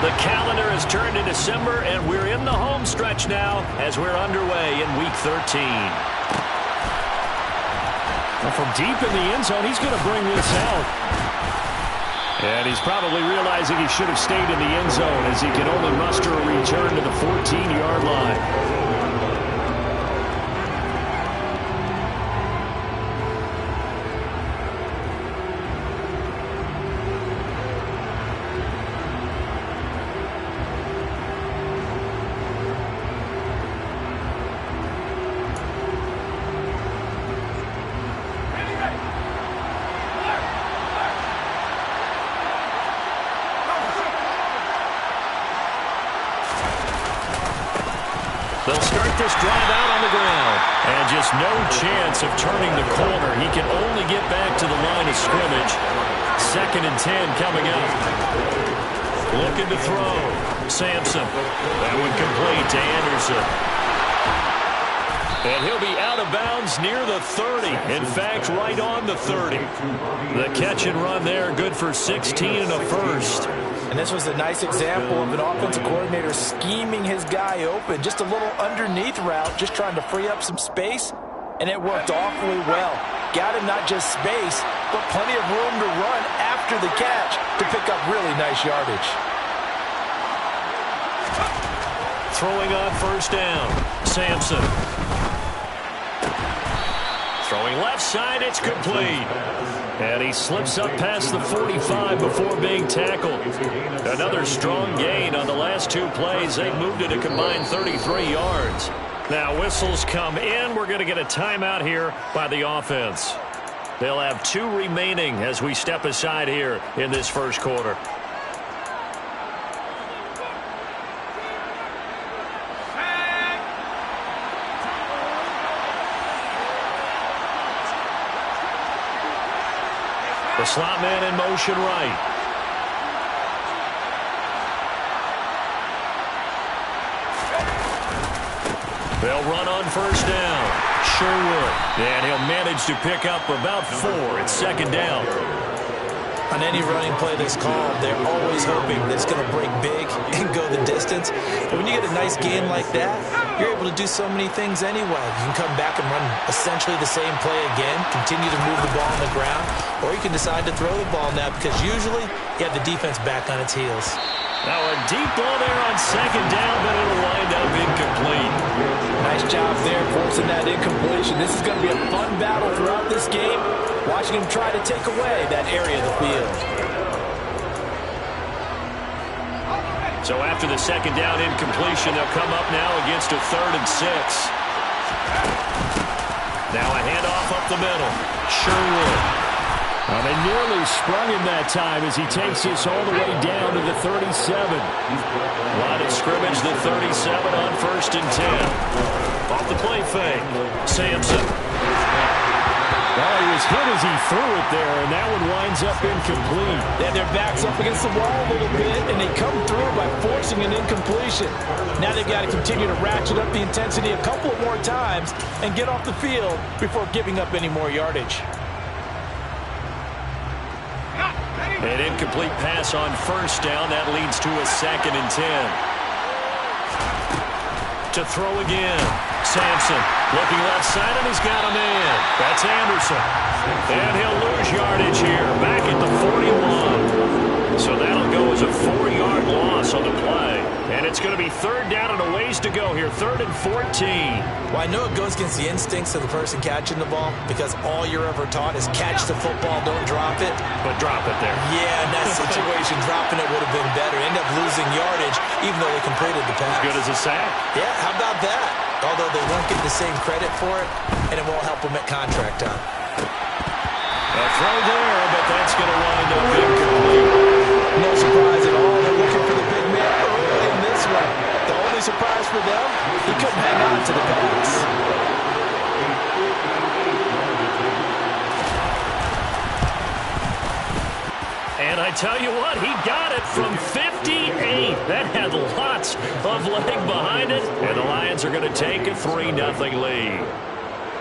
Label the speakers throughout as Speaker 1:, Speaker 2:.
Speaker 1: The calendar has turned to December, and we're in the home stretch now as we're underway in Week 13.
Speaker 2: Well, from deep in the end zone, he's going to bring this out.
Speaker 1: And he's probably realizing he should have stayed in the end zone as he can only muster a return to the 14-yard line. They'll start this drive out on the ground. And just no chance of turning the corner. He can only get back to the line of scrimmage. 2nd and 10 coming up. Looking to throw. Sampson. That one complete to Anderson. And he'll be out of bounds near the 30. In fact, right on the 30. The catch and run there, good for 16 and a first.
Speaker 3: And this was a nice example of an offensive coordinator scheming his guy open. Just a little underneath route, just trying to free up some space. And it worked awfully well. Got him not just space, but plenty of room to run after the catch to pick up really nice yardage.
Speaker 1: Throwing on first down. Sampson. Throwing left side, it's complete. And he slips up past the 45 before being tackled. Another strong gain on the last 2 plays. They moved it a combined 33 yards. Now whistles come in. We're going to get a timeout here by the offense. They'll have 2 remaining as we step aside here in this first quarter. The slot man in motion right. They'll run on first down. Sherwood. And he'll manage to pick up about 4 at 2nd down.
Speaker 3: On any running play that's called, they're always hoping that it's going to break big and go the distance. But when you get a nice gain like that, you're able to do so many things anyway. You can come back and run essentially the same play again, continue to move the ball on the ground, or you can decide to throw the ball now because usually you have the defense back on its heels.
Speaker 1: Now a deep ball there on 2nd down, but it'll wind up incomplete.
Speaker 3: Nice job there forcing that incompletion. This is going to be a fun battle throughout this game, watching him try to take away that area of the field.
Speaker 1: So after the 2nd down incompletion, they'll come up now against a 3rd and 6. Now a handoff up the middle. Sherwood.
Speaker 2: They nearly sprung him that time as he takes this all the way down to the 37.
Speaker 1: Line of scrimmage, the 37 on 1st and 10. Off the play fake. Sampson.
Speaker 2: Well, he was hit as he threw it there, and that one winds up incomplete.
Speaker 3: Then their backs up against the wall a little bit, and they come through by forcing an incompletion. Now they've got to continue to ratchet up the intensity a couple of more times and get off the field before giving up any more yardage.
Speaker 1: An incomplete pass on first down. That leads to a 2nd and 10. To throw again. Sampson looking left side, and he's got a man. That's Anderson. And he'll lose yardage here. Back at the 41. So that'll go as a 4-yard loss on the play. And it's going to be 3rd down and a ways to go here. 3rd and 14.
Speaker 3: Well, I know it goes against the instincts of the person catching the ball because all you're ever taught is catch the football, don't drop it.
Speaker 1: But drop it there.
Speaker 3: Yeah, in that situation, dropping it would have been better. End up losing yardage even though they completed the pass.
Speaker 1: As good as a sack.
Speaker 3: Yeah, how about that? Although they won't get the same credit for it, and it won't help them at contract time.
Speaker 1: A throw there, but that's going to wind up incomplete.
Speaker 3: No surprise at all. They're looking for the big man early in this one. The only surprise for them, he couldn't hang on to the pass.
Speaker 1: And I tell you what, he got it from 58. That had lots of leg behind it. And the Lions are going to take a 3-0 lead.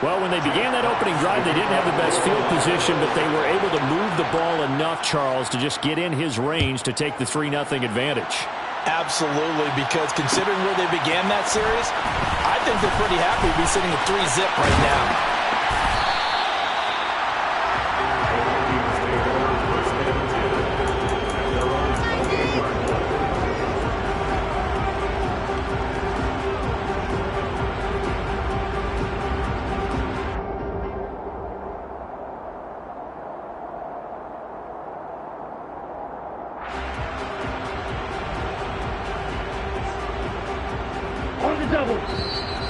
Speaker 2: Well, when they began that opening drive, they didn't have the best field position, but they were able to move the ball enough, Charles, to just get in his range to take the 3-0 advantage.
Speaker 3: Absolutely, because considering where they began that series, I think they're pretty happy to be sitting at 3-zip right now.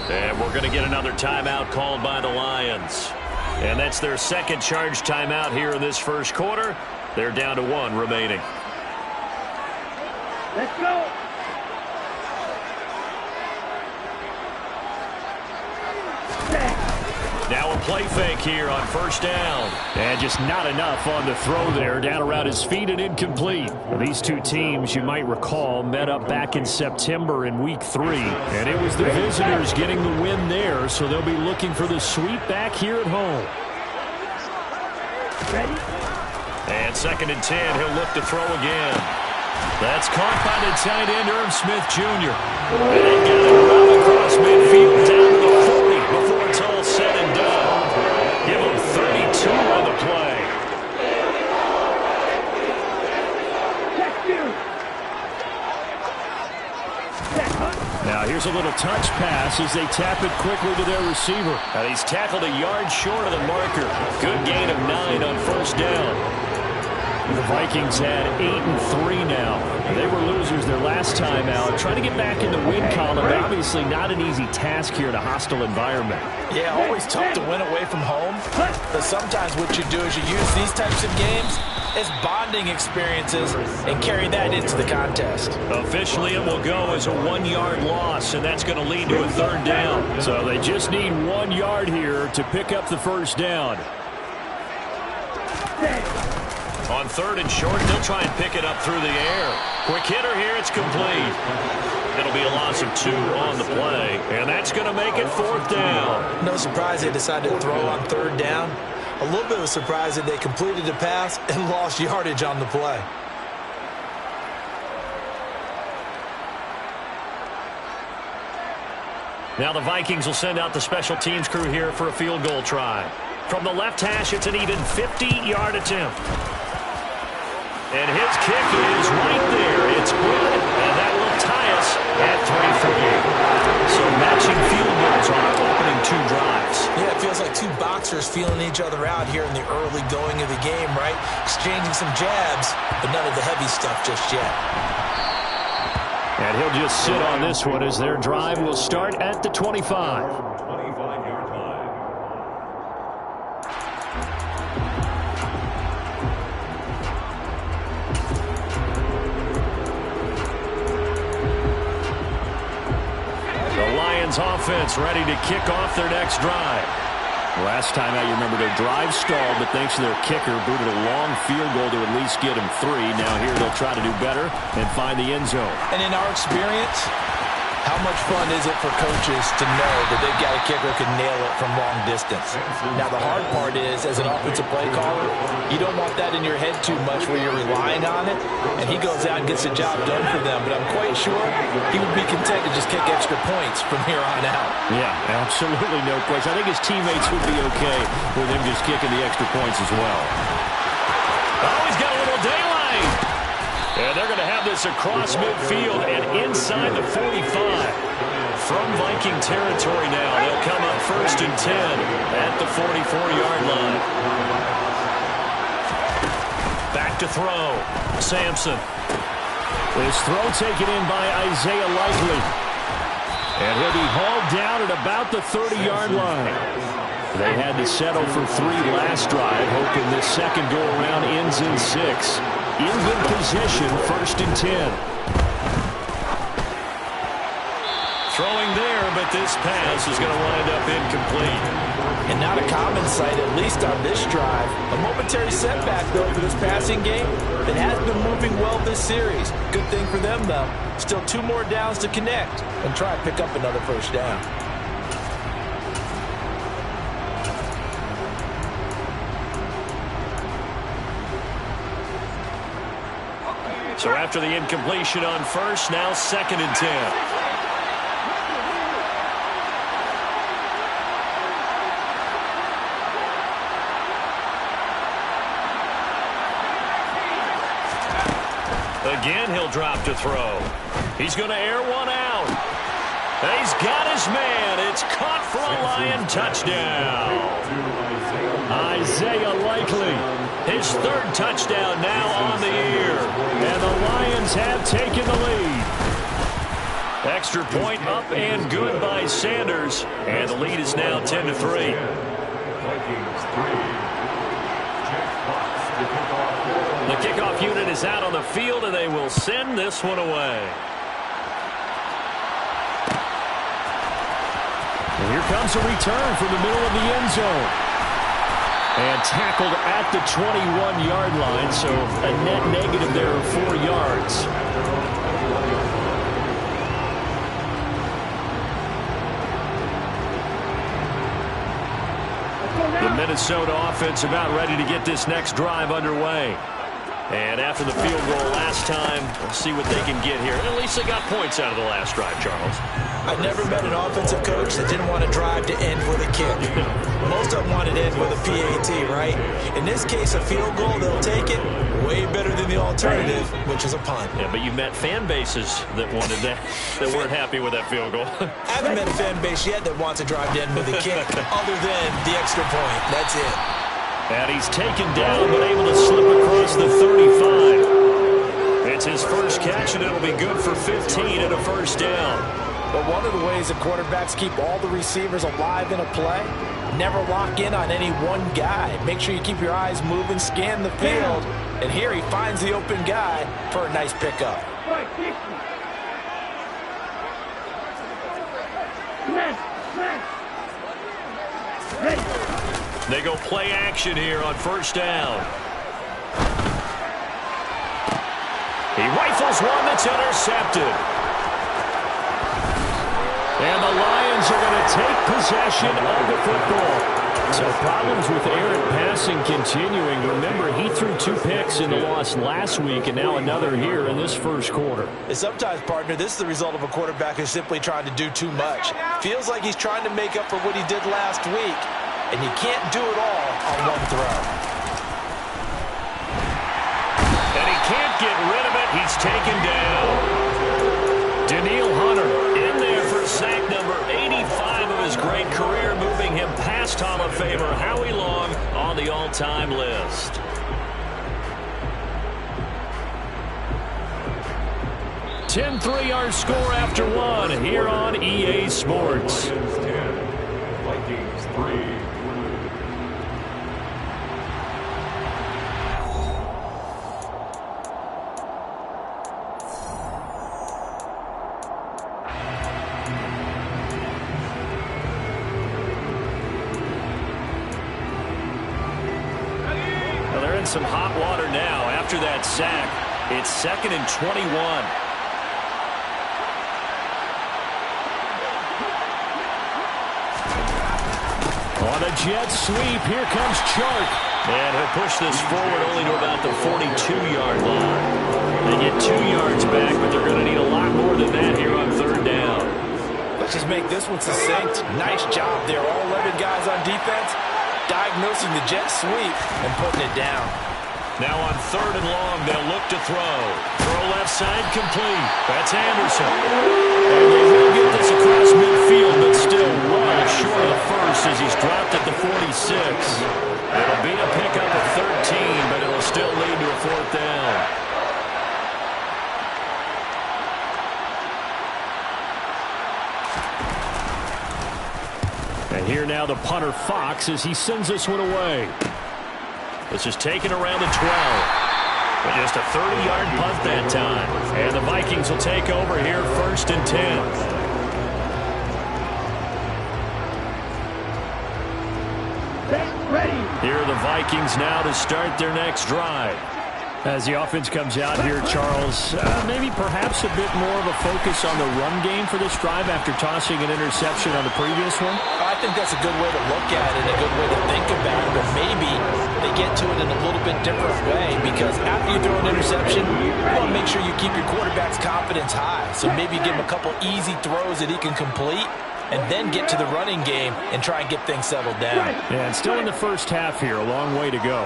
Speaker 1: And we're going to get another timeout called by the Lions. And that's their second charge timeout here in this first quarter. They're down to 1 remaining.
Speaker 4: Let's go.
Speaker 1: Now a play fake here on first down.
Speaker 2: And just not enough on the throw there. Down around his feet and incomplete. Well, these two teams, you might recall, met up back in September in Week 3. And it was the visitors getting the win there, so they'll be looking for the sweep back here at home.
Speaker 4: Ready?
Speaker 1: And 2nd and 10, he'll look to throw again. That's caught by the tight end, Irv Smith Jr. And they got it around across midfield down to the 40 before it's all said and done. Give him 32 on the play.
Speaker 2: Now here's a little touch pass as they tap it quickly to their receiver.
Speaker 1: And he's tackled a yard short of the marker. Good gain of 9 on first down.
Speaker 2: The Vikings had 8-3 now. They were losers their last time out. Trying to get back in the win column, but obviously not an easy task here in a hostile environment.
Speaker 3: Yeah, always tough to win away from home. But sometimes what you do is you use these types of games as bonding experiences and carry that into the contest.
Speaker 1: Officially, it will go as a 1-yard loss, and that's going to lead to a 3rd down.
Speaker 2: So they just need 1 yard here to pick up the first down.
Speaker 1: On 3rd and short, they'll try and pick it up through the air. Quick hitter here, it's complete. It'll be a loss of 2 on the play, and that's going to make it 4th down.
Speaker 3: No surprise they decided to throw on 3rd down. A little bit of a surprise that they completed the pass and lost yardage on the play.
Speaker 1: Now the Vikings will send out the special teams crew here for a field goal try. From the left hash, it's an even 50-yard attempt. And his kick is right there. It's good, and that will tie us at 3-3. So matching field goals on our opening 2 drives.
Speaker 3: Yeah, it feels like 2 boxers feeling each other out here in the early going of the game, right? Exchanging some jabs, but none of the heavy stuff just yet.
Speaker 2: And he'll just sit on this one as their drive will start at the 25.
Speaker 1: Offense ready to kick off their next drive.
Speaker 2: Last time out, you remember their drive stalled, but thanks to their kicker, booted a long field goal to at least get him 3. Now here they'll try to do better and find the end zone.
Speaker 3: And in our experience, how much fun is it for coaches to know that they've got a kicker who can nail it from long distance? Now, the hard part is, as an offensive play caller, you don't want that in your head too much where you're relying on it, and he goes out and gets the job done for them. But I'm quite sure he would be content to just kick extra points from here on out.
Speaker 2: Yeah, absolutely no question. I think his teammates would be okay with him just kicking the extra points as well.
Speaker 1: Oh, he's got a little daylight. And they're going to have this across midfield and inside the 45. From Viking territory now, they'll come up 1st and 10 at the 44-yard line. Back to throw. Sampson.
Speaker 2: This throw taken in by Isaiah Likely. And he'll be hauled down at about the 30-yard line. They had to settle for 3 last drive, hoping this second go-around ends in 6. In good position, 1st and 10.
Speaker 1: Throwing there, but this pass is going to wind up incomplete.
Speaker 3: And not a common sight, at least on this drive. A momentary setback, though, for this passing game that has been moving well this series. Good thing for them, though. Still 2 more downs to connect and try and pick up another first down.
Speaker 1: So after the incompletion on first, now 2nd and 10. Again, he'll drop to throw. He's going to air one out. He's got his man. It's caught for a Lion touchdown.
Speaker 2: Isaiah Likely.
Speaker 1: His 3rd touchdown now on the year.
Speaker 2: And the Lions have taken the lead.
Speaker 1: Extra point up and good by Sanders. And the lead is now 10-3. The kickoff unit is out on the field, and they will send this one away.
Speaker 2: And here comes a return from the middle of the end zone. And tackled at the 21-yard line, so a net negative there of 4 yards.
Speaker 1: The Minnesota offense about ready to get this next drive underway. And after the field goal last time, we'll see what they can get here. At least they got points out of the last drive, Charles.
Speaker 3: I never met an offensive coach that didn't want to drive to end with a kick. Most of them wanted to end with a PAT, right? In this case, a field goal, they'll take it. Way better than the alternative, which is a punt.
Speaker 1: Yeah, but you've met fan bases that wanted that weren't happy with that field goal.
Speaker 3: I haven't met a fan base yet that wants to drive to end with a kick other than the extra point. That's it.
Speaker 1: And he's taken down, but able to slip across the 35. It's his first catch, and it'll be good for 15 and a first down.
Speaker 3: But one of the ways that quarterbacks keep all the receivers alive in a play, never lock in on any one guy. Make sure you keep your eyes moving, scan the field. And here he finds the open guy for a nice pickup.
Speaker 1: They go play action here on first down. He rifles one that's intercepted.
Speaker 2: And the Lions are going to take possession of the football. So problems with errant passing continuing. Remember, he threw 2 picks in the loss last week, and now another here in this first quarter.
Speaker 3: And sometimes, partner, this is the result of a quarterback who's simply trying to do too much. Feels like he's trying to make up for what he did last week, and you can't do it all on one throw.
Speaker 1: And he can't get rid of it. He's taken down. Danielle Hunter in there for sack number 85 of his great career, moving him past Hall of Famer Howie Long on the all-time list. "10-3 our score after one here on EA Sports.
Speaker 4: Vikings 3.
Speaker 1: Some hot water now after that sack. It's 2nd and 21.
Speaker 2: On a jet sweep, here comes Chark.
Speaker 1: And he'll push this forward only to about the 42-yard line. They get 2 yards back, but they're going to need a lot more than that here on 3rd down.
Speaker 3: Let's just make this one succinct. Nice job there. All 11 guys on defense diagnosing the jet sweep and putting it down.
Speaker 1: Now on 3rd and long, they'll look to throw. Throw left side complete. That's Anderson. And they will get this across midfield, but still well short of the first as he's dropped at the 46. It'll be a pickup of 13, but it'll still lead to a 4th down.
Speaker 2: And here now the punter Fox as he sends this one away.
Speaker 1: This is taken around the 12. But just a 30-yard punt that time. And the Vikings will take over here 1st and 10.
Speaker 4: Ready.
Speaker 1: Here are the Vikings now to start their next drive.
Speaker 2: As the offense comes out here, Charles, maybe perhaps a bit more of a focus on the run game for this drive after tossing an interception on the previous one?
Speaker 3: I think that's a good way to look at it, a good way to think about it, but maybe they get to it in a little bit different way, because after you throw an interception, you want to make sure you keep your quarterback's confidence high. So maybe give him a couple easy throws that he can complete, and then get to the running game and try and get things settled down.
Speaker 2: And still in the first half here, a long way to go.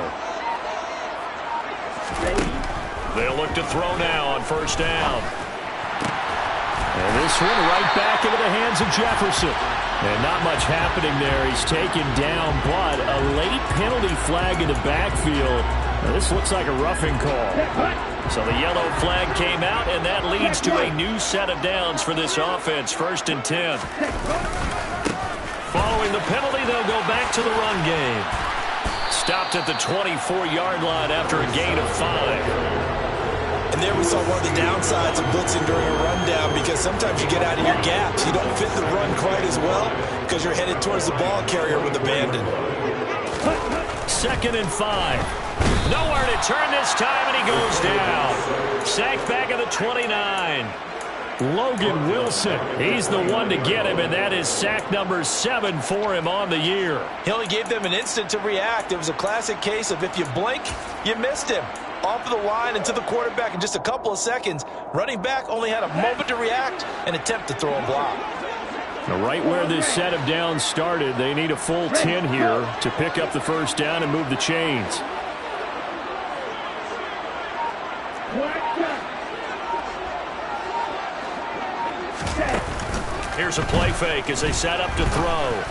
Speaker 1: They'll look to throw now on first down.
Speaker 2: And this one right back into the hands of Jefferson. And not much happening there. He's taken down, but a late penalty flag in the backfield. Now, this looks like a roughing call.
Speaker 1: So the yellow flag came out, and that leads to a new set of downs for this offense. 1st and 10. Following the penalty, they'll go back to the run game. Stopped at the 24-yard line after a gain of 5.
Speaker 3: And there we saw one of the downsides of blitzing during a rundown, because sometimes you get out of your gaps. You don't fit the run quite as well because you're headed towards the ball carrier with abandon.
Speaker 1: 2nd and 5. Nowhere to turn this time, and he goes down. Sacked back at the 29.
Speaker 2: Logan Wilson, he's the one to get him, and that is sack number 7 for him on the year.
Speaker 3: He only gave them an instant to react. It was a classic case of if you blink, you missed him. Off of the line and to the quarterback in just a couple of seconds. Running back only had a moment to react and attempt to throw a block.
Speaker 2: Now, right where this set of downs started, they need a full 10 here to pick up the first down and move the chains.
Speaker 1: Here's a play fake as they set up to throw.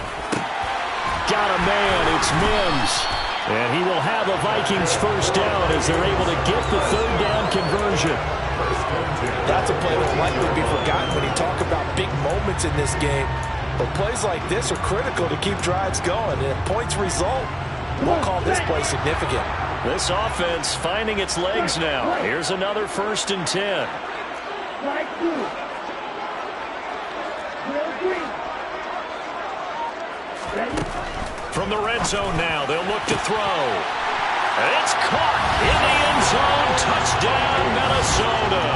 Speaker 2: Got a man, it's Mims. And he will have a Vikings first down as they're able to get the 3rd down conversion.
Speaker 3: That's a play that will likely be forgotten when you talk about big moments in this game. But plays like this are critical to keep drives going. And if points result, we'll call this play significant.
Speaker 1: This offense finding its legs now. Here's another 1st and 10. From the red zone now, they'll look to throw. It's caught in the end zone. Touchdown, Minnesota.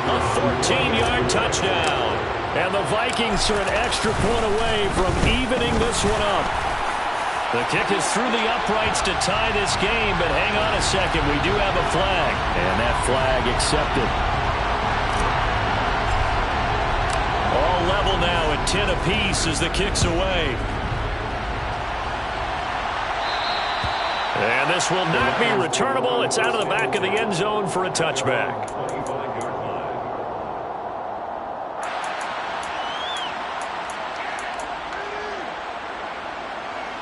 Speaker 1: A 14-yard touchdown.
Speaker 2: And the Vikings are an extra point away from evening this one up.
Speaker 1: The kick is through the uprights to tie this game, but hang on a second. We do have a flag.
Speaker 2: And that flag accepted.
Speaker 1: All level now at 10 apiece as the kick's away. And this will not be returnable. It's out of the back of the end zone for a touchback.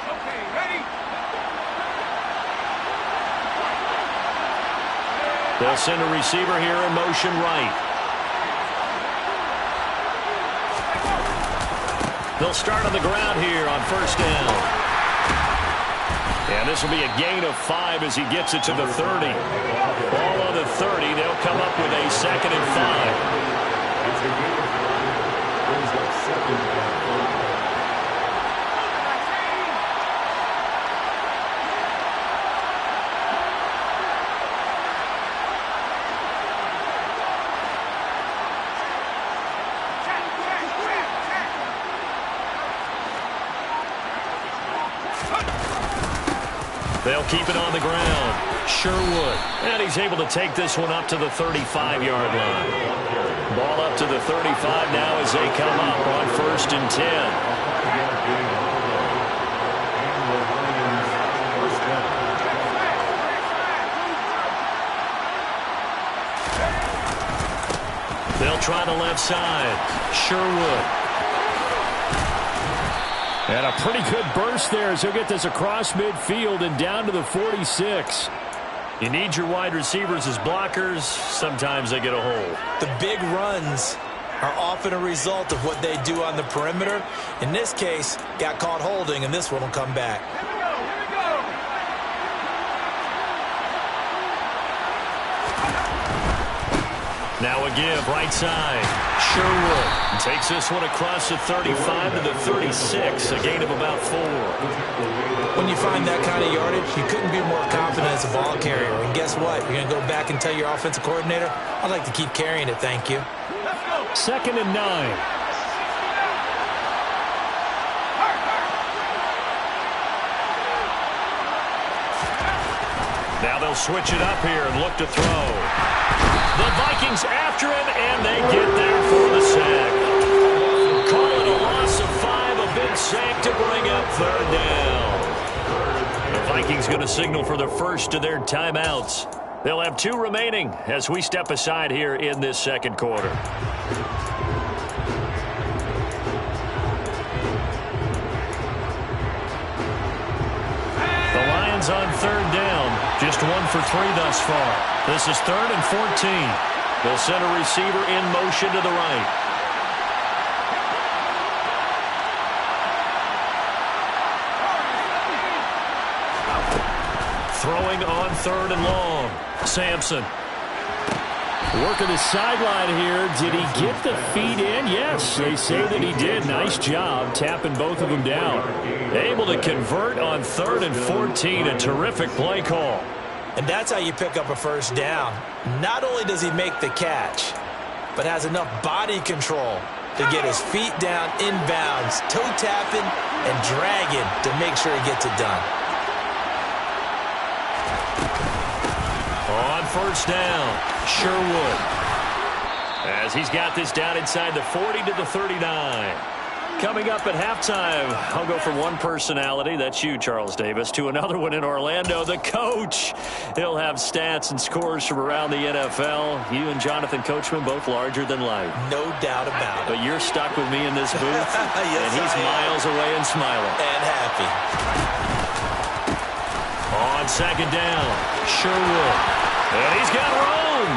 Speaker 4: Okay, ready?
Speaker 1: They'll send a receiver here in motion right. They'll start on the ground here on first down. And this will be a gain of 5 as he gets it to the 30. Ball on the 30. They'll come up with a 2nd and 5.
Speaker 4: It's a gain of 5. Brings up 2nd and 5.
Speaker 1: They'll keep it on the ground. Sherwood. And he's able to take this one up to the 35-yard line. Ball up to the 35 now as they come up on 1st and 10. They'll try the left side. Sherwood.
Speaker 2: And a pretty good burst there as he'll get this across midfield and down to the 46.
Speaker 1: You need your wide receivers as blockers. Sometimes they get a hole.
Speaker 3: The big runs are often a result of what they do on the perimeter. In this case, got caught holding, and this one will come back.
Speaker 1: Now a give, right side. Sherwood takes this one across the 35 to the 36, a gain of about 4.
Speaker 3: When you find that kind of yardage, you couldn't be more confident as a ball carrier. And guess what? You're going to go back and tell your offensive coordinator, I'd like to keep carrying it, thank you.
Speaker 2: 2nd and 9.
Speaker 1: Now they'll switch it up here and look to throw. The Vikings after him, and they get there for the sack. Call it a loss of 5, a big sack to bring up 3rd down. The Vikings going to signal for the first of their timeouts. They'll have 2 remaining as we step aside here in this 2nd quarter. The Lions on 3rd down. Just 1 for 3 thus far. This is 3rd and 14. They'll send a receiver in motion to the right. Throwing on 3rd and long. Sampson.
Speaker 2: Working the sideline here. Did he get the feet in? Yes, they say that he did. Nice job tapping both of them down.
Speaker 1: Able to convert on 3rd and 14. A terrific play call.
Speaker 3: And that's how you pick up a first down. Not only does he make the catch, but has enough body control to get his feet down inbounds, toe tapping and dragging to make sure he gets it done.
Speaker 1: On 1st down, Sherwood. As he's got this down inside the 40 to the 39. Coming up at halftime, I'll go from one personality, that's you, Charles Davis, to another one in Orlando, the coach. He'll have stats and scores from around the NFL. You and Jonathan Coachman both larger than life.
Speaker 3: No doubt about it.
Speaker 1: But you're stuck with me in this booth,
Speaker 3: yes,
Speaker 1: and he's miles away and smiling.
Speaker 3: And happy.
Speaker 1: On 2nd down, Sherwood. And he's got room.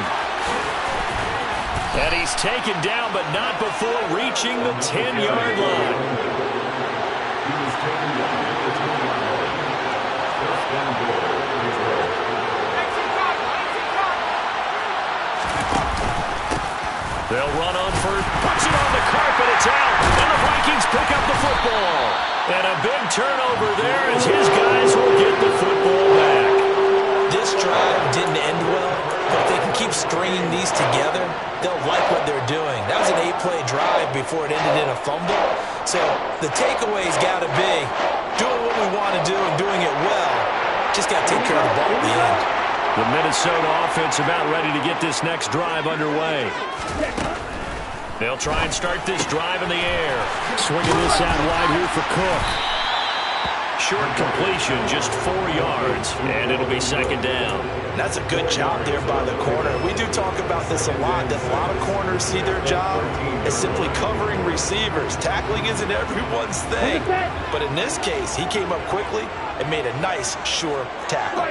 Speaker 1: And he's taken down, but not before reaching the 10-yard line. They'll run on first. Puts it on the carpet. It's out. And the Vikings pick up the football. And a big turnover there as his guys will get the football back.
Speaker 3: This drive didn't end well, but if they can keep stringing these together, they'll like what they're doing. That was an 8-play drive before it ended in a fumble. So the takeaway's got to be doing what we want to do and doing it well. Just got to take care of the ball at the end.
Speaker 1: The Minnesota offense about ready to get this next drive underway. They'll try and start this drive in the air.
Speaker 2: Swinging this out wide here for Cook.
Speaker 1: Short completion, just 4 yards, and it'll be 2nd down.
Speaker 3: That's a good job there by the corner. We do talk about this a lot, that a lot of corners see their job as simply covering receivers. Tackling isn't everyone's thing. But in this case, he came up quickly and made a nice, sure tackle.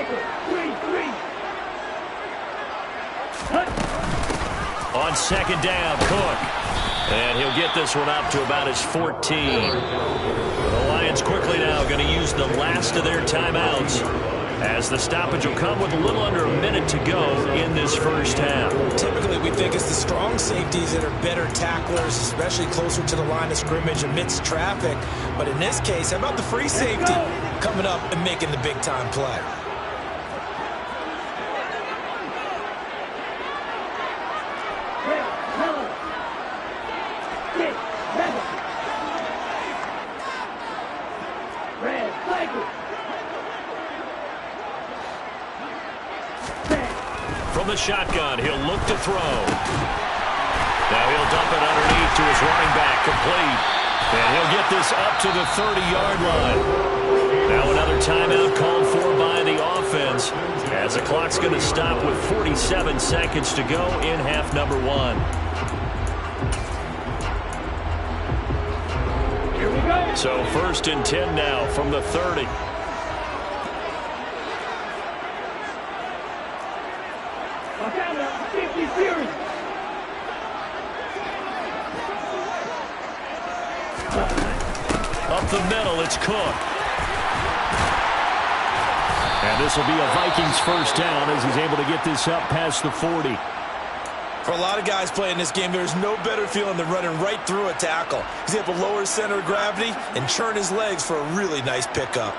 Speaker 1: On 2nd down, Cook. And he'll get this one up to about his 14. The Lions quickly now going to use the last of their timeouts, as the stoppage will come with a little under a minute to go in this first half.
Speaker 3: Typically, we think it's the strong safeties that are better tacklers, especially closer to the line of scrimmage amidst traffic. But in this case, how about the free safety coming up and making the big-time play?
Speaker 1: From the shotgun, he'll look to throw. Now he'll dump it underneath to his running back, complete. And he'll get this up to the 30-yard line. Now another timeout called for by the offense, as the clock's going to stop with 47 seconds to go in half number 1.
Speaker 2: Here we go.
Speaker 1: So 1st and 10 now from the 30. Up the middle, it's Cook.
Speaker 2: And this will be a Vikings first down as he's able to get this up past the 40.
Speaker 3: For a lot of guys playing this game, there's no better feeling than running right through a tackle. He's able to lower his center of gravity and churn his legs for a really nice pickup.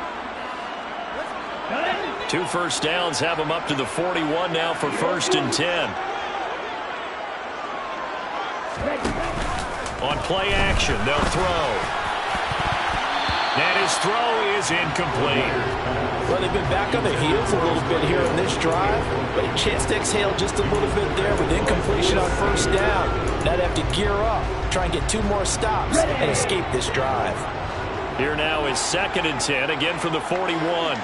Speaker 1: 2 first downs have him up to the 41 now for 1st and 10. On play action, they'll throw. And his throw is incomplete.
Speaker 3: Well, they've been back on their heels a little bit here in this drive, but a chance to exhale just a little bit there with incompletion on 1st down. Now they have to gear up, try and get 2 more stops, and escape this drive.
Speaker 1: Here now is 2nd and 10, again from the 41.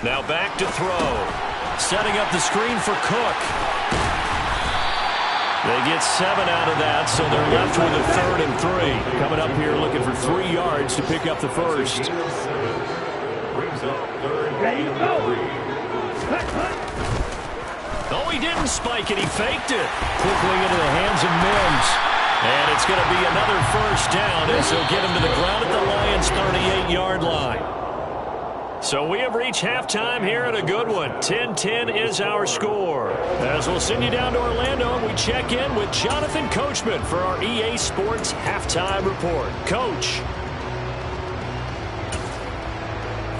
Speaker 1: Now back to throw. Setting up the screen for Cook. They get 7 out of that, so they're left with a 3rd and 3. Coming up here looking for 3 yards to pick up the first. Oh, he didn't spike it. He faked it. Quickly into the hands of Mims. And it's going to be another 1st down as he'll get him to the ground at the Lions' 38-yard line. So we have reached halftime here at a good one. 10-10 is our score. As we'll send you down to Orlando, and we check in with Jonathan Coachman for our EA Sports Halftime Report. Coach.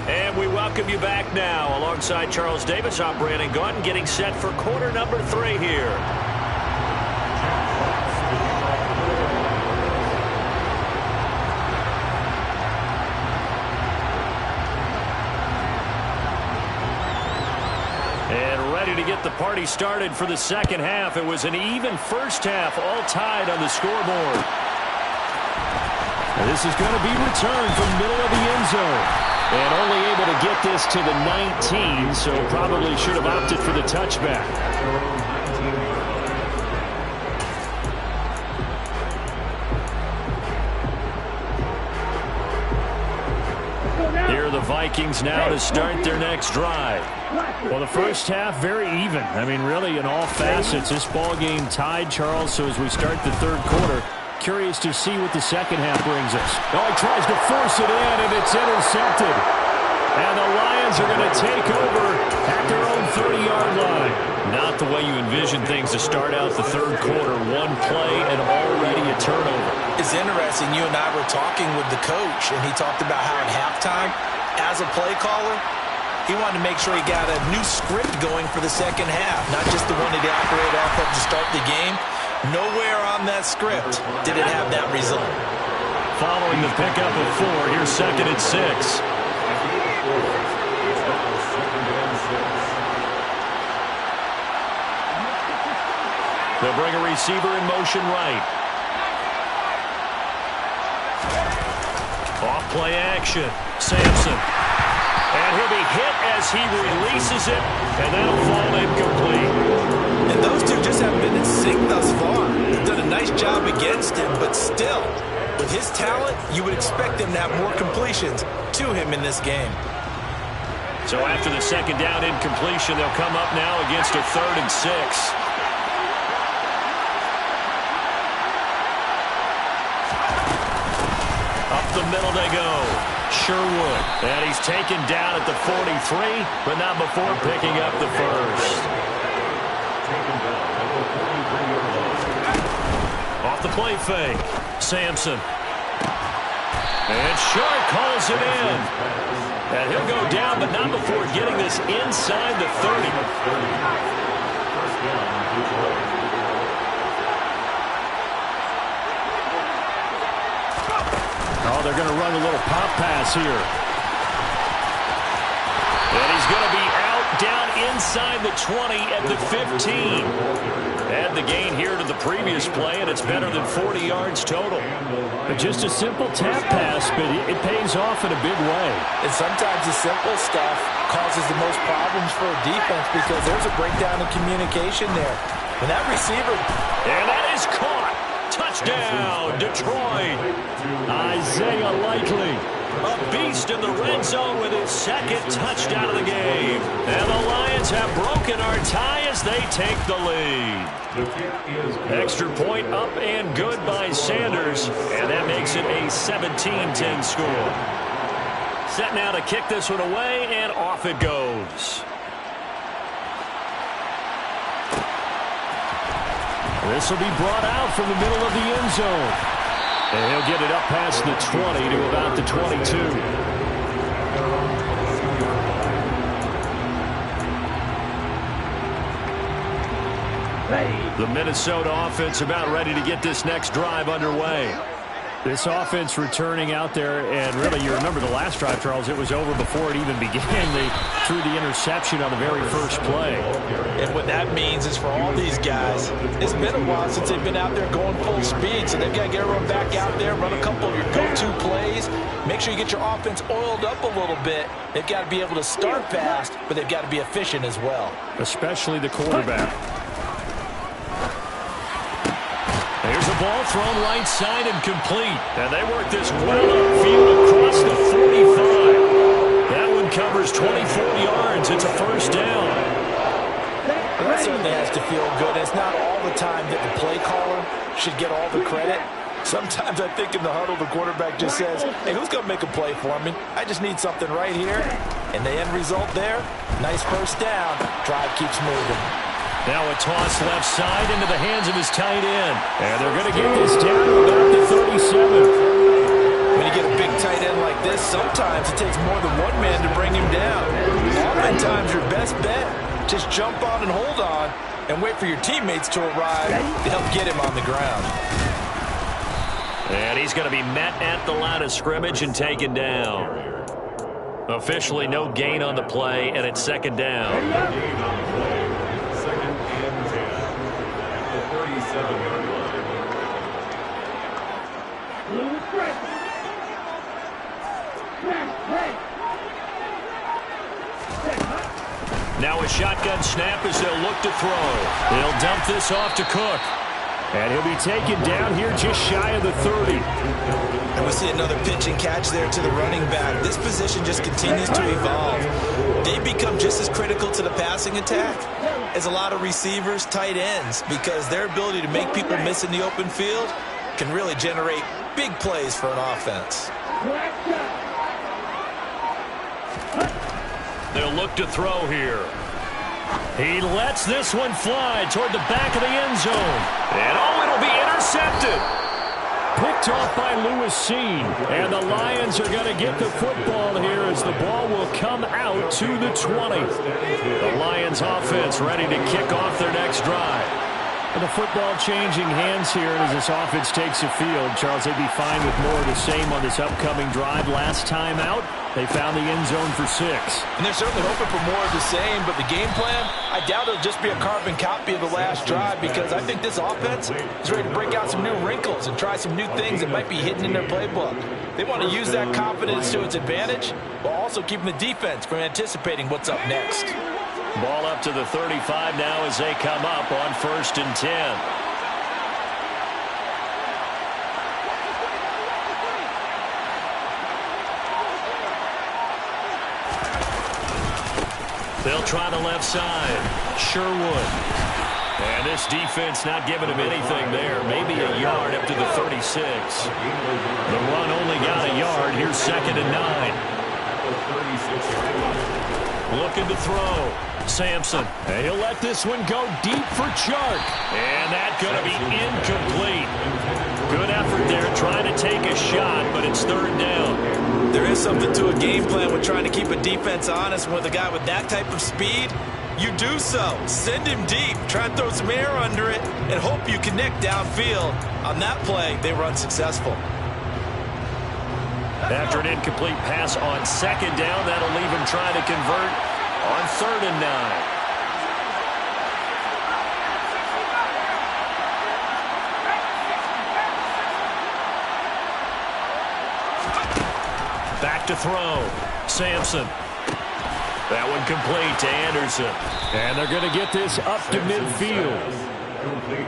Speaker 1: And we welcome you back now. Alongside Charles Davis, I'm Brandon Gaudin, getting set for quarter number 3 here. To get the party started for the second half. It was an even first half, all tied on the scoreboard.
Speaker 2: This is going to be returned from middle of the end zone. And only able to get this to the 19, so probably should have opted for the touchback. Here are the Vikings now to start their next drive. Well, the first half, very even. I mean, really, in all facets, this ball game tied, Charles. So as we start the 3rd quarter, curious to see what the second half brings us. Oh, he tries to force it in, and it's intercepted. And the Lions are going to take over at their own 30-yard line.
Speaker 1: Not the way you envision things to start out the 3rd quarter. 1 play and already a turnover.
Speaker 3: It's interesting. You and I were talking with the coach, and he talked about how at halftime, as a play caller, he wanted to make sure he got a new script going for the second half, not just the one that he operated off of to start the game. Nowhere on that script did it have that result.
Speaker 1: Following the pickup of 4, here's 2nd and 6. They'll bring a receiver in motion right. Off play action. Sampson. And he'll be hit as he releases it, and that'll fall incomplete.
Speaker 3: And those two just haven't been in sync thus far. They've done a nice job against him, but still, with his talent, you would expect him to have more completions to him in this game.
Speaker 1: So after the 2nd down incompletion, they'll come up now against a 3rd and 6. Up the middle they go. Sherwood. And he's taken down at the 43, but not before picking up the first. Off the play fake. Sampson. And Shark calls it in. And he'll go down, but not before getting this inside the 30.
Speaker 2: Oh, they're going to run a little pop pass here.
Speaker 1: And he's going to be out down inside the 20 at the 15. Add the gain here to the previous play, and it's better than 40 yards total.
Speaker 2: But just a simple tap pass, but it pays off in a big way.
Speaker 3: And sometimes the simple stuff causes the most problems for a defense because there's a breakdown in communication there. And that receiver...
Speaker 1: And that is caught. Touchdown, Detroit.
Speaker 2: Isaiah Likely.
Speaker 1: A beast in the red zone with his 2nd touchdown of the game. And the Lions have broken our tie as they take the lead. Extra point up and good by Sanders. And that makes it a 17-10 score. Set now to kick this one away, and off it goes.
Speaker 2: This will be brought out from the middle of the end zone. And he'll get it up past the 20 to about the 22. The Minnesota offense about ready to get this next drive underway. This offense returning out there, and really, you remember the last drive, Charles, it was over before it even began. They threw the interception on the very first play.
Speaker 3: And what that means is for all these guys, it's been a while since they've been out there going full speed, so they've got to get everyone back out there, run a couple of your go-to plays, make sure you get your offense oiled up a little bit. They've got to be able to start fast, but they've got to be efficient as well.
Speaker 2: Especially the quarterback. Here's a ball thrown right side and complete. And they work this well upfield across the 45. That one covers 24 yards. It's a first down.
Speaker 3: Well, that certainly has to feel good. It's not all the time that the play caller should get all the credit. Sometimes I think in the huddle, the quarterback just says, hey, who's going to make a play for me? I just need something right here. And the end result there, nice first down. Drive keeps moving.
Speaker 2: Now a toss left side into the hands of his tight end. And they're going to get this down to about the 37.
Speaker 3: When you get a big tight end like this, sometimes it takes more than one man to bring him down. Oftentimes your best bet, just jump on and hold on and wait for your teammates to arrive to help get him on the ground.
Speaker 2: And he's going to be met at the line of scrimmage and taken down. Officially no gain on the play, and it's second down. Now a shotgun snap as they'll look to throw. They'll dump this off to Cook. And he'll be taken down here just shy of the 30.
Speaker 3: And we see another pitch and catch there to the running back. This position just continues to evolve. They become just as critical to the passing attack as a lot of receivers, tight ends, because their ability to make people miss in the open field can really generate big plays for an offense.
Speaker 2: They'll look to throw here. He lets this one fly toward the back of the end zone. And it'll be intercepted. Picked off by Lewis Cine. And the Lions are going to get the football here as the ball will come out to the 20. The Lions offense ready to kick off their next drive. And the football changing hands here as this offense takes the field. Charles, they'd be fine with more of the same on this upcoming drive. Last time out, they found the end zone for 6.
Speaker 3: And they're certainly hoping for more of the same, but the game plan, I doubt it'll just be a carbon copy of the last drive, because I think this offense is ready to break out some new wrinkles and try some new things that might be hidden in their playbook. They want to use that confidence to its advantage, while also keeping the defense from anticipating what's up next.
Speaker 2: Ball up to the 35 now as they come up on 1st and 10. They'll try the left side. Sherwood. And this defense not giving him anything there. Maybe a yard up to the 36. The run only got a yard. Here's 2nd and 9. Looking to throw. Sampson. And he'll let this one go deep for Chark. And that's going to be incomplete. Good effort there trying to take a shot, but it's 3rd down.
Speaker 3: There is something to a game plan with trying to keep a defense honest. With a guy with that type of speed, you do so. Send him deep. Try and throw some air under it and hope you connect downfield. On that play, they run successful.
Speaker 2: After an incomplete pass on 2nd down, that'll leave him trying to convert on 3rd and 9. Back to throw. Sampson. That one complete to Anderson. And they're going to get this up to midfield.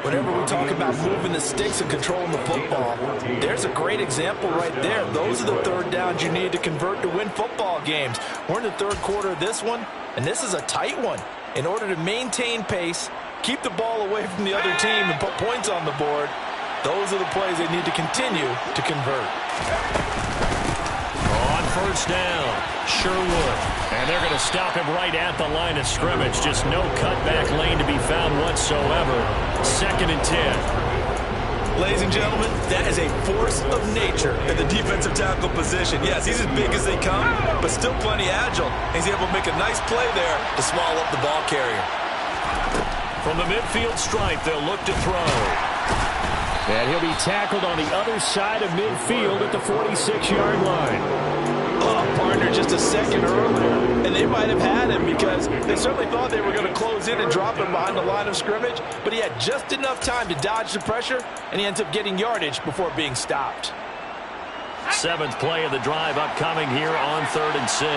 Speaker 3: Whenever we talk about moving the sticks and controlling the football, there's a great example right there. Those are the 3rd downs you need to convert to win football games. We're in the 3rd quarter of this one, and this is a tight one. In order to maintain pace, keep the ball away from the other team, and put points on the board, those are the plays they need to continue to convert.
Speaker 2: On
Speaker 1: first down. Sherwood. And they're going to stop him right at the line of scrimmage. Just no cutback lane to be found whatsoever. 2nd and 10.
Speaker 3: Ladies and gentlemen, that is a force of nature in the defensive tackle position. Yes, he's as big as they come, but still plenty agile. He's able to make a nice play there to swallow up the ball carrier.
Speaker 1: From the midfield stripe, they'll look to throw.
Speaker 2: And he'll be tackled on the other side of midfield at the 46-yard line.
Speaker 3: Oh, partner, just a second earlier, and they might have had him because they certainly thought they were going to close in and drop him behind the line of scrimmage, but he had just enough time to dodge the pressure, and he ends up getting yardage before being stopped.
Speaker 1: 7th play of the drive upcoming here on 3rd and 6.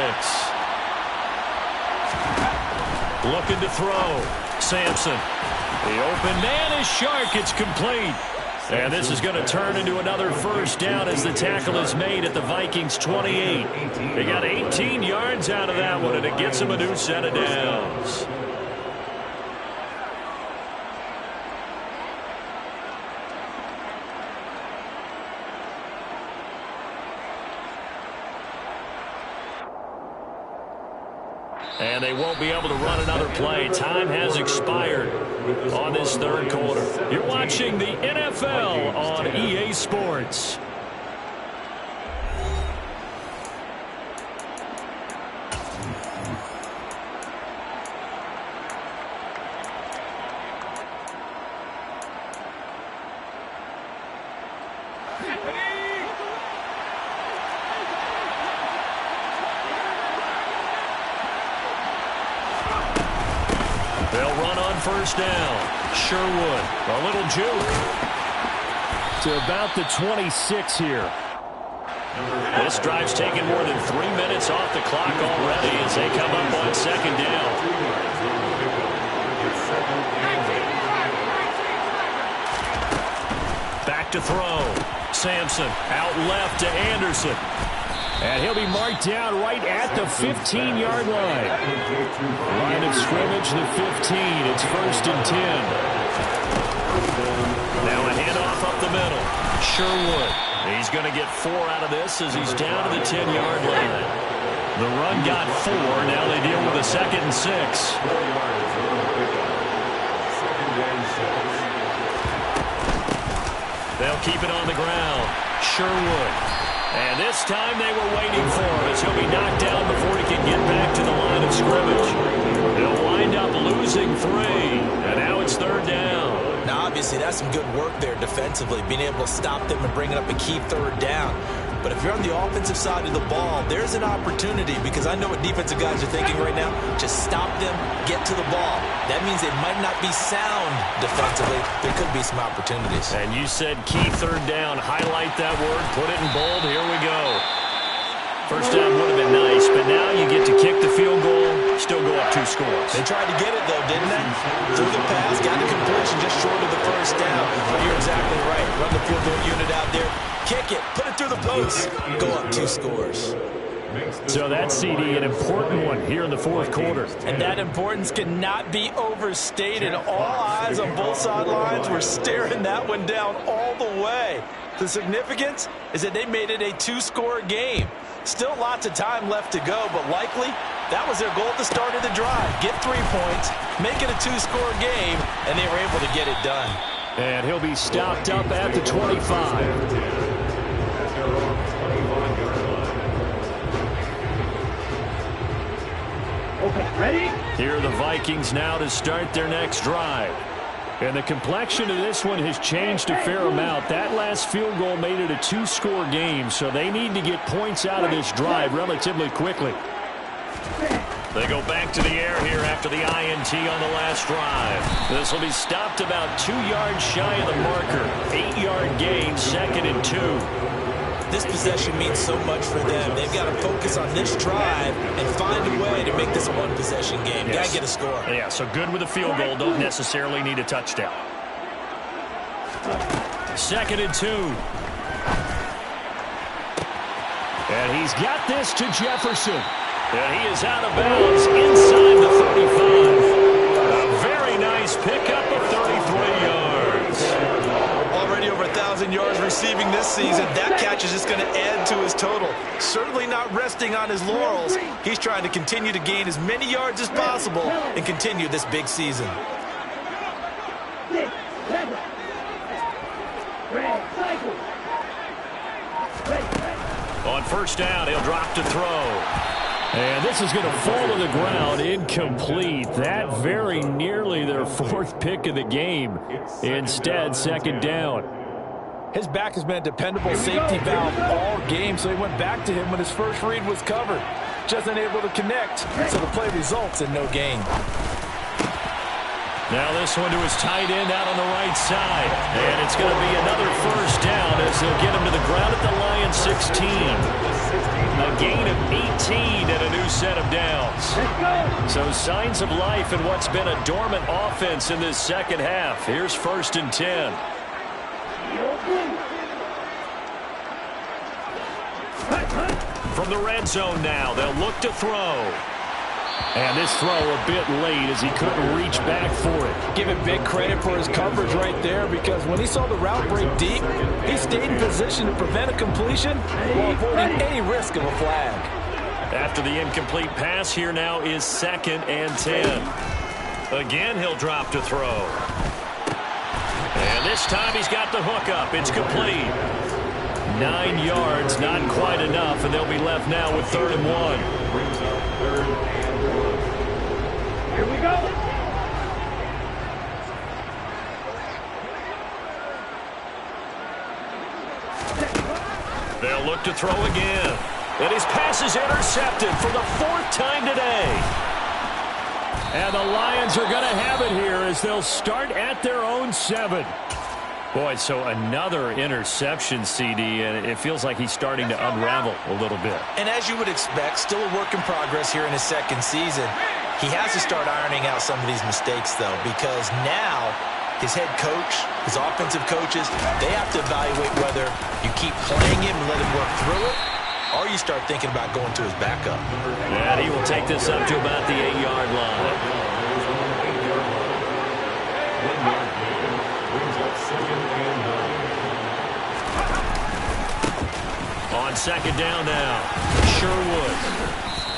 Speaker 1: Looking to throw. Sampson. The open man is Shark. It's complete. And this is going to turn into another first down as the tackle is made at the Vikings 28. They got 18 yards out of that one, and it gets them a new set of downs. And they won't be able to run another play. Time has expired on this 3rd quarter. You're watching the NFL on EA Sports. They'll run on first down. Sherwood, a little juke.
Speaker 2: To about the 26 here.
Speaker 1: This drive's taken more than 3 minutes off the clock already as they come up on 2nd down. Back to throw. Sampson out left to Anderson.
Speaker 2: And he'll be marked down right at the 15-yard line. Line of scrimmage, the 15. It's 1st and 10.
Speaker 1: Now a handoff up the middle. Sherwood. He's going to get 4 out of this as he's down to the 10-yard line. The run got 4. Now they deal with a 2nd and 6. They'll keep it on the ground. Sherwood. And this time they were waiting for him as he'll be knocked down before he can get back to the line of scrimmage. They'll wind up losing 3. And now it's 3rd down.
Speaker 3: Now, obviously, that's some good work there defensively, being able to stop them and bringing up a key 3rd down. But if you're on the offensive side of the ball, there's an opportunity because I know what defensive guys are thinking right now. Just stop them, get to the ball. That means they might not be sound defensively. There could be some opportunities.
Speaker 1: And you said key 3rd down. Highlight that word. Put it in bold. Here we go. First down would have been nice, but now you get to kick the field goal, still go up 2 scores.
Speaker 3: They tried to get it, though, didn't they? Threw the pass, got the completion just short of the first down. But you're exactly right. Run the field goal unit out there. Kick it. Put it through the post. Go up 2 scores.
Speaker 2: So that's, CD, an important one here in the 4th quarter.
Speaker 3: And that importance cannot be overstated. All eyes on both sidelines were staring that one down all the way. The significance is that they made it a 2-score game. Still lots of time left to go, but likely that was their goal at the start of the drive. Get 3 points, make it a 2-score game, and they were able to get it done.
Speaker 2: And he'll be stopped up at the 25.
Speaker 5: Okay, ready?
Speaker 1: Here are the Vikings now to start their next drive.
Speaker 2: And the complexion of this one has changed a fair amount. That last field goal made it a 2-score game, so they need to get points out of this drive relatively quickly.
Speaker 1: They go back to the air here after the INT on the last drive. This will be stopped about 2 yards shy of the marker. 8-yard gain, 2nd and 2.
Speaker 3: This possession means so much for them. They've got to focus on this drive and find a way to make this a one-possession game.
Speaker 1: Yes.
Speaker 3: Got to get a score.
Speaker 1: Yeah, so good with a field goal. Don't necessarily need a touchdown. 2nd and 2.
Speaker 2: And he's got this to Jefferson.
Speaker 1: And he is out of bounds inside the 35. A very nice pickup of 33 yards.
Speaker 3: Already over 1,000 yards receiving this season, that catch is just going to add to his total. Certainly not resting on his laurels. He's trying to continue to gain as many yards as possible and continue this big season.
Speaker 1: On first down, he'll drop to throw.
Speaker 2: And this is going to fall to the ground, incomplete. That very nearly their fourth pick of the game. Instead, second down.
Speaker 3: His back has been a dependable safety valve all game, so he went back to him when his first read was covered. Just unable to connect, so the play results in no gain.
Speaker 1: Now this one to his tight end out on the right side. And it's going to be another first down as they'll get him to the ground at the Lions 16. A gain of 18 and a new set of downs. So signs of life in what's been a dormant offense in this second half. Here's first and 10. From the red zone now, they'll look to throw.
Speaker 2: And this throw a bit late as he couldn't reach back for it.
Speaker 3: Give him big credit for his coverage right there, because when he saw the route break deep, he stayed in position to prevent a completion while avoiding any risk of a flag.
Speaker 1: After the incomplete pass, here now is second and 10. Again, he'll drop to throw. And this time he's got the hook up. It's complete. 9 yards, not quite enough, and they'll be left now with 3rd and 1.
Speaker 5: Here we go.
Speaker 1: They'll look to throw again. And his pass is intercepted for the 4th time today.
Speaker 2: And the Lions are going to have it here as they'll start at their own 7.
Speaker 1: Boy, so another interception, CD, and it feels like he's starting to unravel a little bit.
Speaker 3: And as you would expect, still a work in progress here in his second season. He has to start ironing out some of these mistakes, though, because now his head coach, his offensive coaches, they have to evaluate whether you keep playing him and let him work through it, or you start thinking about going to his backup.
Speaker 1: And he will take this up to about the 8-yard line. On second down now, Sherwood.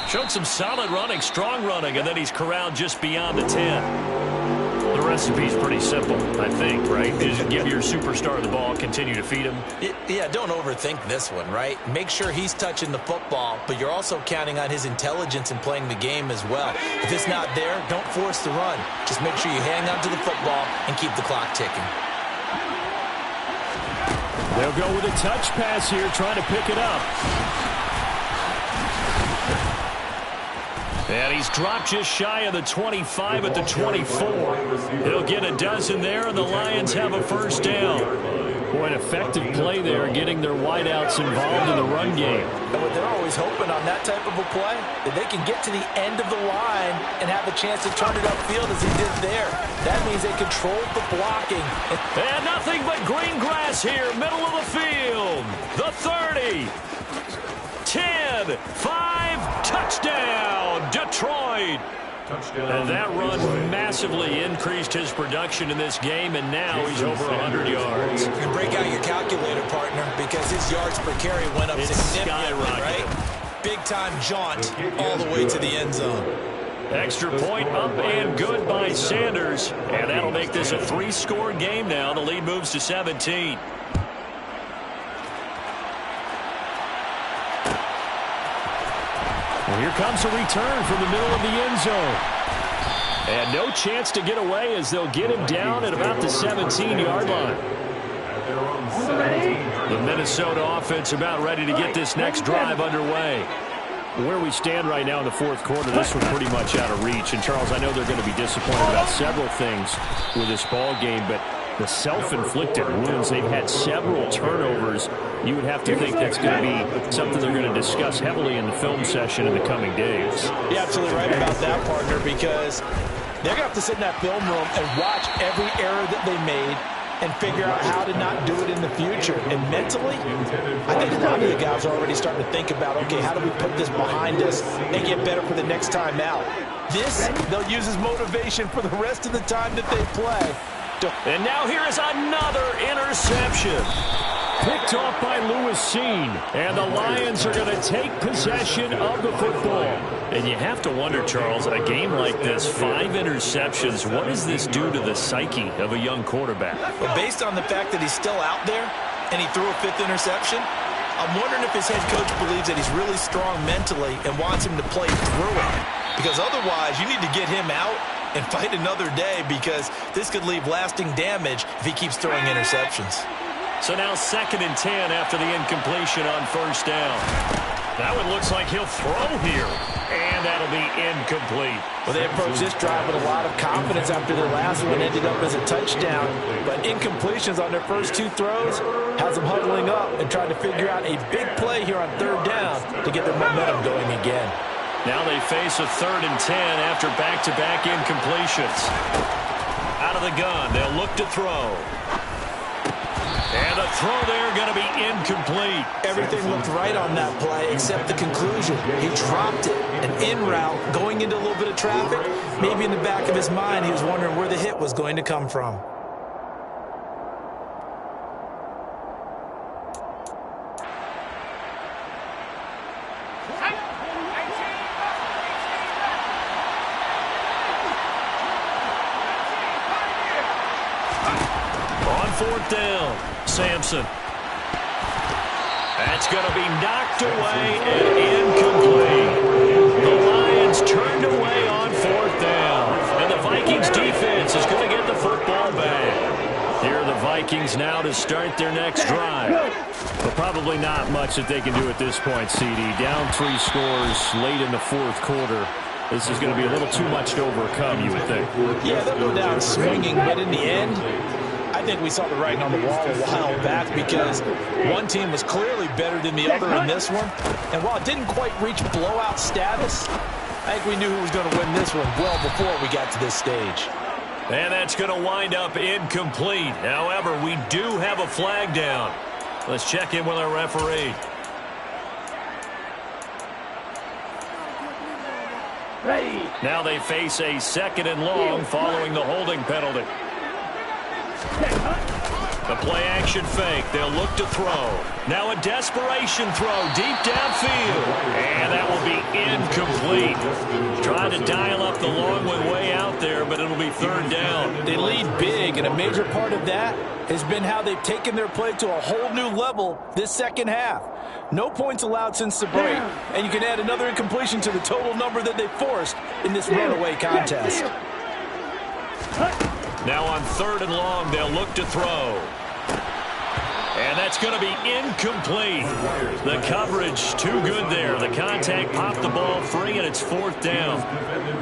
Speaker 1: Showed some solid running, strong running, and then he's corralled just beyond the 10. The recipe's pretty simple, I think, right? Just give your superstar the ball, continue to feed him.
Speaker 3: Yeah, don't overthink this one, right? Make sure he's touching the football, but you're also counting on his intelligence in playing the game as well. If it's not there, don't force the run. Just make sure you hang on to the football and keep the clock ticking.
Speaker 2: They'll go with a touch pass here, trying to pick it up.
Speaker 1: And he's dropped just shy of the 25 at the 24. He'll get a dozen there, and the Lions have a first down.
Speaker 2: Boy, an effective play there, getting their wideouts involved in the run game.
Speaker 3: And what they're always hoping on that type of a play, that they can get to the end of the line and have a chance to turn it upfield as he did there. That means they controlled the blocking.
Speaker 1: And nothing but green grass here, middle of the field. The 30. 10, 5, touchdown, Detroit. And that run massively increased his production in this game, and now he's over 100 yards.
Speaker 3: And break out your calculator, partner, because his yards per carry went up significantly, right? Big-time jaunt all the way to the end zone.
Speaker 1: Extra point up and good by Sanders, and that'll make this a 3-score game now. The lead moves to 17.
Speaker 2: Well, here comes a return from the middle of the end zone. And no chance to get away as they'll get him down at about the 17-yard line.
Speaker 1: The Minnesota offense about ready to get this next drive underway.
Speaker 2: Where we stand right now in the fourth quarter, this was pretty much out of reach. And, Charles, I know they're going to be disappointed about several things with this ball game, but the self-inflicted wounds, they've had several turnovers. You would have to think that's going to be something they're going to discuss heavily in the film session in the coming days.
Speaker 3: You're absolutely right about that, partner, because they're going to have to sit in that film room and watch every error that they made and figure out how to not do it in the future. And mentally, I think a lot of the guys are already starting to think about, okay, how do we put this behind us and get better for the next time out? This, they'll use as motivation for the rest of the time that they play.
Speaker 1: And now here is another interception.
Speaker 2: Picked off by Lewis Cine. And the Lions are going to take possession of the football.
Speaker 1: And you have to wonder, Charles, a game like this, 5 interceptions, what does this do to the psyche of a young quarterback?
Speaker 3: But based on the fact that he's still out there and he threw a 5th interception, I'm wondering if his head coach believes that he's really strong mentally and wants him to play through it. Because otherwise, you need to get him out and fight another day, because this could leave lasting damage if he keeps throwing interceptions.
Speaker 1: So now 2nd and 10 after the incompletion on 1st down. That one looks like he'll throw here. And that'll be incomplete.
Speaker 3: Well, they approached this drive with a lot of confidence after their last one ended up as a touchdown. But incompletions on their first 2 throws has them huddling up and trying to figure out a big play here on 3rd down to get their momentum going again.
Speaker 1: Now they face a 3rd and 10 after back-to-back incompletions. Out of the gun, they'll look to throw. And the throw there going to be incomplete.
Speaker 3: Everything looked right on that play except the conclusion. He dropped it, an in route, going into a little bit of traffic. Maybe in the back of his mind, he was wondering where the hit was going to come from.
Speaker 1: On 4th down, Sampson. That's going to be knocked away and incomplete. The Lions turned away on 4th down. And the Vikings defense is going to get the football back. Here are the Vikings now to start their next drive.
Speaker 2: But probably not much that they can do at this point, CD. Down 3 scores late in the 4th quarter. This is going to be a little too much to overcome, you would think.
Speaker 3: Yeah, they'll go down swinging, but in the end, I think we saw the writing on the wall a while back, because one team was clearly better than the other in this one. And while it didn't quite reach blowout status, I think we knew who was going to win this one well before we got to this stage.
Speaker 1: And that's going to wind up incomplete. However, we do have a flag down. Let's check in with our referee. Now they face a 2nd and long following the holding penalty. The play-action fake. They'll look to throw. Now a desperation throw deep downfield. And that will be incomplete. Trying to dial up the long one way out there, but it'll be 3rd down.
Speaker 3: They lead big, and a major part of that has been how they've taken their play to a whole new level this 2nd half. No points allowed since the break, and you can add another incompletion to the total number that they forced in this runaway contest.
Speaker 1: Now on 3rd and long, they'll look to throw. And that's going to be incomplete. The coverage too good there. The contact popped the ball free, and it's 4th down.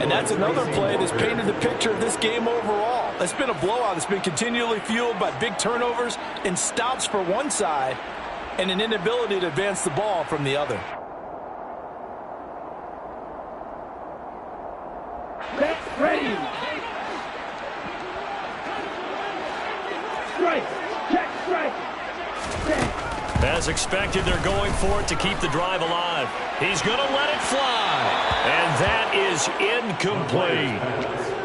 Speaker 3: And that's another play that's painted the picture of this game overall. It's been a blowout. It's been continually fueled by big turnovers and stops for one side and an inability to advance the ball from the other.
Speaker 5: Ready. Strike. Check. Strike.
Speaker 1: As expected, they're going for it to keep the drive alive. He's going to let it fly. And that is incomplete.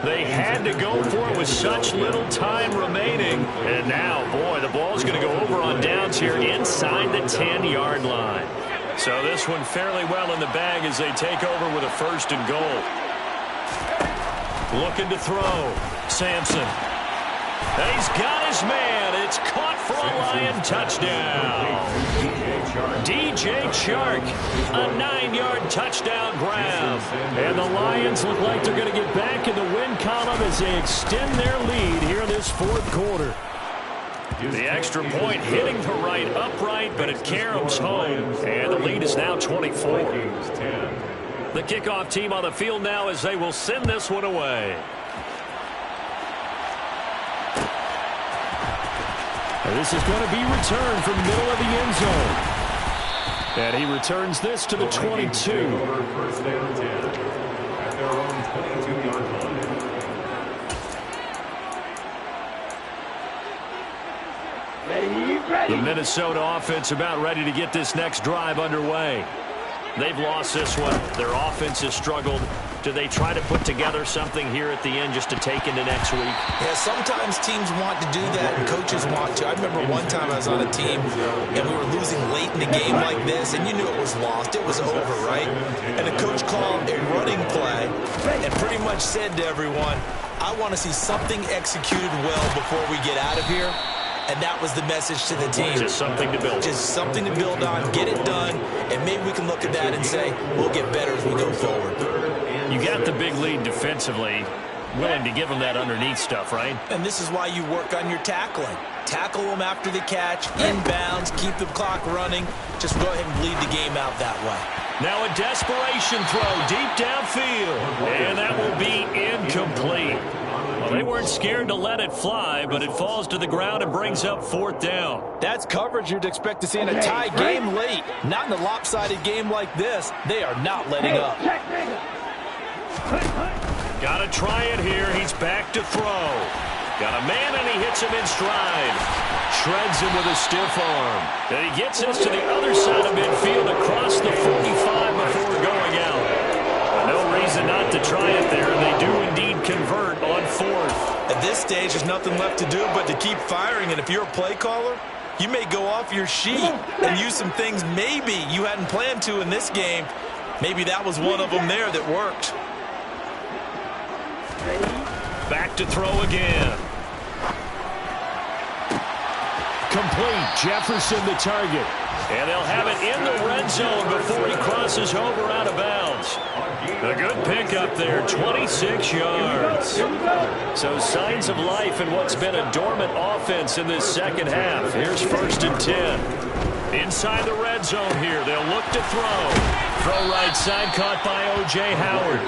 Speaker 1: They had to go for it with such little time remaining. And now, boy, the ball's going to go over on downs here inside the 10-yard line. So this one fairly well in the bag as they take over with a 1st and goal. Looking to throw. Sampson. He's got his man. It's caught for a Lion touchdown. DJ Chark, a 9-yard touchdown grab.
Speaker 2: And the Lions look like they're going to get back in the win column as they extend their lead here in this 4th quarter.
Speaker 1: The extra point hitting the right upright, but it caroms home. And the lead is now 24. The kickoff team on the field now as they will send this one away.
Speaker 2: This is going to be returned from the middle of the end zone. And he returns this to the 22.
Speaker 4: First down 10 at their own 22-yard line.
Speaker 1: The Minnesota offense about ready to get this next drive underway. They've lost this one. Their offense has struggled. Do they try to put together something here at the end just to take into next week?
Speaker 3: Yeah, sometimes teams want to do that and coaches want to. I remember one time I was on a team and we were losing late in the game like this, and you knew it was lost. It was over, right? And the coach called a running play and pretty much said to everyone, I want to see something executed well before we get out of here. And that was the message to the team.
Speaker 1: Just something to build.
Speaker 3: Just something to build on, get it done, and maybe we can look at that and say, we'll get better as we go forward.
Speaker 1: You got the big lead defensively, willing to give them that underneath stuff, right?
Speaker 3: And this is why you work on your tackling. Tackle them after the catch, inbounds, keep the clock running. Just go ahead and bleed the game out that way.
Speaker 1: Now a desperation throw deep downfield, and that will be incomplete. Well, they weren't scared to let it fly, but it falls to the ground and brings up 4th down.
Speaker 3: That's coverage you'd expect to see in a tie game late. Not in a lopsided game like this. They are not letting up.
Speaker 1: Got to try it here. He's back to throw. Got a man, and he hits him in stride. Shreds him with a stiff arm. And he gets us to the other side of midfield across the 45 before going out. No reason not to try it there. They do indeed convert on 4th.
Speaker 3: At this stage, there's nothing left to do but to keep firing. And if you're a play caller, you may go off your sheet and use some things maybe you hadn't planned to in this game. Maybe that was one of them there that worked.
Speaker 1: Back to throw again.
Speaker 2: Complete. Jefferson the target.
Speaker 1: And they'll have it in the red zone before he crosses over out of bounds. A good pickup there, 26 yards. So signs of life in what's been a dormant offense in this second half. Here's 1st and 10. Inside the red zone here, they'll look to throw. Throw right side, caught by O.J. Howard.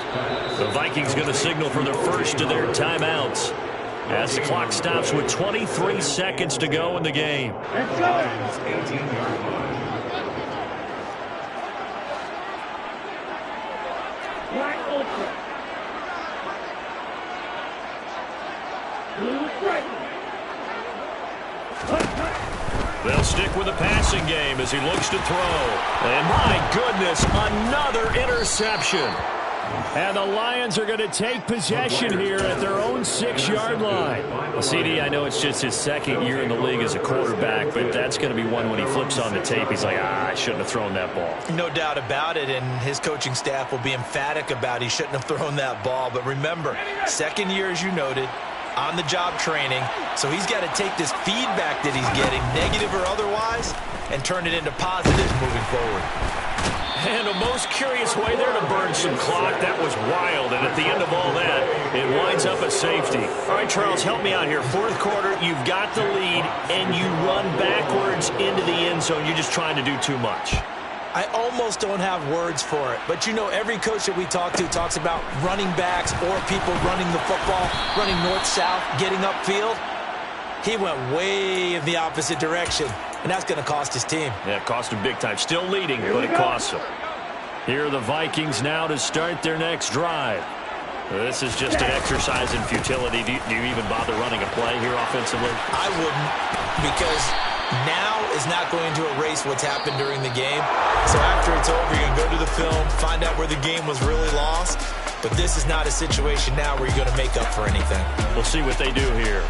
Speaker 1: The Vikings going to signal for the first of their timeouts as the clock stops with 23 seconds to go in the game.
Speaker 5: Let's go. Wide open. Blue strike.
Speaker 1: They'll stick with the passing game as he looks to throw. And my goodness, another interception.
Speaker 2: And the Lions are going to take possession here at their own 6-yard line.
Speaker 1: Well, CD, I know it's just his second year in the league as a quarterback, but that's going to be one when he flips on the tape. He's like, I shouldn't have thrown that ball.
Speaker 3: No doubt about it, and his coaching staff will be emphatic about he shouldn't have thrown that ball. But remember, second year, as you noted, on-the-job training, so he's got to take this feedback that he's getting, negative or otherwise, and turn it into positives moving forward.
Speaker 1: And a most curious way there to burn some clock. That was wild, and at the end of all that, it winds up a safety. All right, Charles, help me out here. 4th quarter, you've got the lead, and you run backwards into the end zone. You're just trying to do too much.
Speaker 3: I almost don't have words for it, but you know every coach that we talk to talks about running backs or people running the football, running north-south, getting upfield. He went way in the opposite direction, and that's going to cost his team.
Speaker 1: Yeah, it cost him big time. Still leading, but it costs him. Here are the Vikings now to start their next drive. This is just an exercise in futility. Do you even bother running a play here offensively?
Speaker 3: I wouldn't, because now is not going to erase what's happened during the game. So after it's over, you're going to go to the film, find out where the game was really lost. But this is not a situation now where you're going to make up for anything.
Speaker 1: We'll see what they do here.